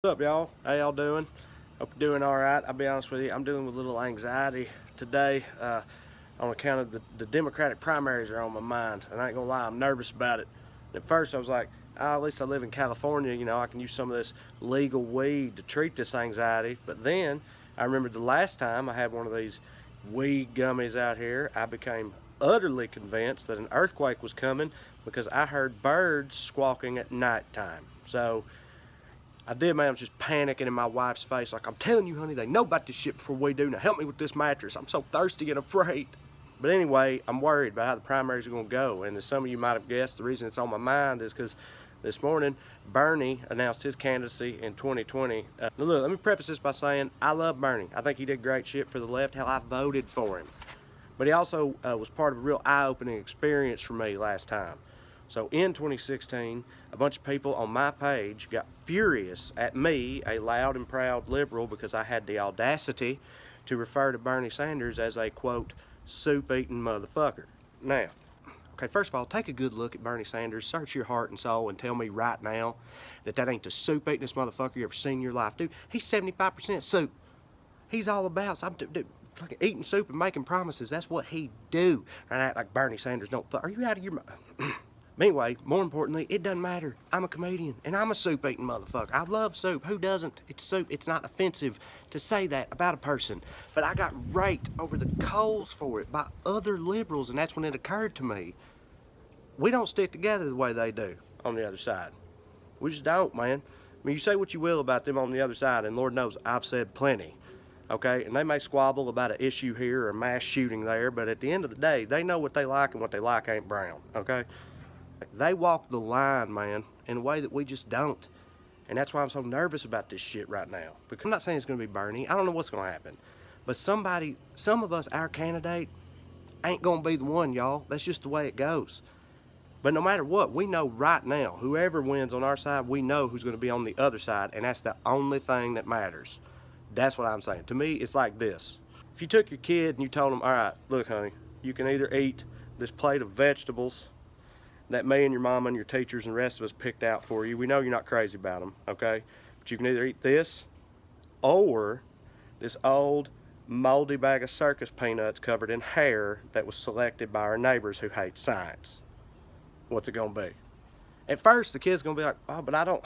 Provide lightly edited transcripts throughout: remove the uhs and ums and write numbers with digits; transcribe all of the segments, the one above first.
What's up, y'all? How y'all doing? Hope you're doing all right. I'll be honest with you, I'm dealing with a little anxiety today on account of the Democratic primaries are on my mind. And I ain't gonna lie, I'm nervous about it. At first I was like, oh, at least I live in California, you know, I can use some of this legal weed to treat this anxiety. But then I remembered the last time I had one of these weed gummies out here, I became utterly convinced that an earthquake was coming because I heard birds squawking at nighttime. So I did, man. I was just panicking in my wife's face, like, I'm telling you, honey, they know about this shit before we do. Now help me with this mattress. I'm so thirsty and afraid. But anyway, I'm worried about how the primaries are going to go. And as some of you might have guessed, the reason it's on my mind is because this morning, Bernie announced his candidacy in 2020. Now look, let me preface this by saying I love Bernie. I think he did great shit for the left. Hell, I voted for him. But he also was part of a real eye-opening experience for me last time. So in 2016, a bunch of people on my page got furious at me, a loud and proud liberal, because I had the audacity to refer to Bernie Sanders as a, quote, soup-eating motherfucker. Now, okay, first of all, take a good look at Bernie Sanders, search your heart and soul, and tell me right now that that ain't the soup-eatingest motherfucker you ever seen in your life. Dude, he's 75% soup. He's all about, dude, fucking eating soup and making promises. That's what he do. And act like Bernie Sanders don't. Are you out of your mind? Anyway, more importantly, it doesn't matter. I'm a comedian, and I'm a soup-eating motherfucker. I love soup. Who doesn't? It's soup. It's not offensive to say that about a person. But I got raked over the coals for it by other liberals, and that's when it occurred to me. We don't stick together the way they do on the other side. We just don't, man. I mean, you say what you will about them on the other side, and Lord knows I've said plenty. Okay, and they may squabble about an issue here or a mass shooting there, but at the end of the day, they know what they like, and what they like ain't brown, okay? They walk the line, man, in a way that we just don't. And that's why I'm so nervous about this shit right now. Because I'm not saying it's going to be Bernie. I don't know what's going to happen. But some of us, our candidate, ain't going to be the one, y'all. That's just the way it goes. But no matter what, we know right now, whoever wins on our side, we know who's going to be on the other side. And that's the only thing that matters. That's what I'm saying. To me, it's like this. If you took your kid and you told them, all right, look, honey, you can either eat this plate of vegetables that me and your mama and your teachers and the rest of us picked out for you. We know you're not crazy about them, okay? But you can either eat this or this old moldy bag of circus peanuts covered in hair that was selected by our neighbors who hate science. What's it gonna be? At first, the kid's gonna be like, oh, but I don't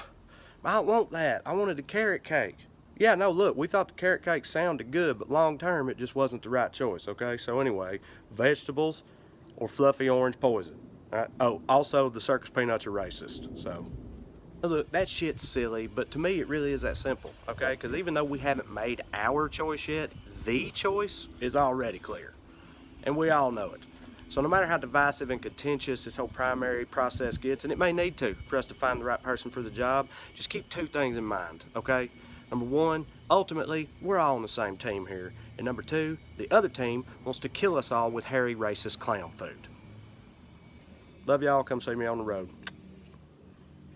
want that. I wanted the carrot cake. Yeah, no, look, we thought the carrot cake sounded good, but long term, it just wasn't the right choice, okay? So anyway, vegetables or fluffy orange poison. Right. Oh, also the circus peanuts are racist, so. Look, that shit's silly, but to me it really is that simple, okay? Because even though we haven't made our choice yet, the choice is already clear. And we all know it. So no matter how divisive and contentious this whole primary process gets, and it may need to for us to find the right person for the job, just keep two things in mind, okay? Number one, ultimately, we're all on the same team here. And number two, the other team wants to kill us all with hairy, racist clown food. Love y'all. Come see me on the road.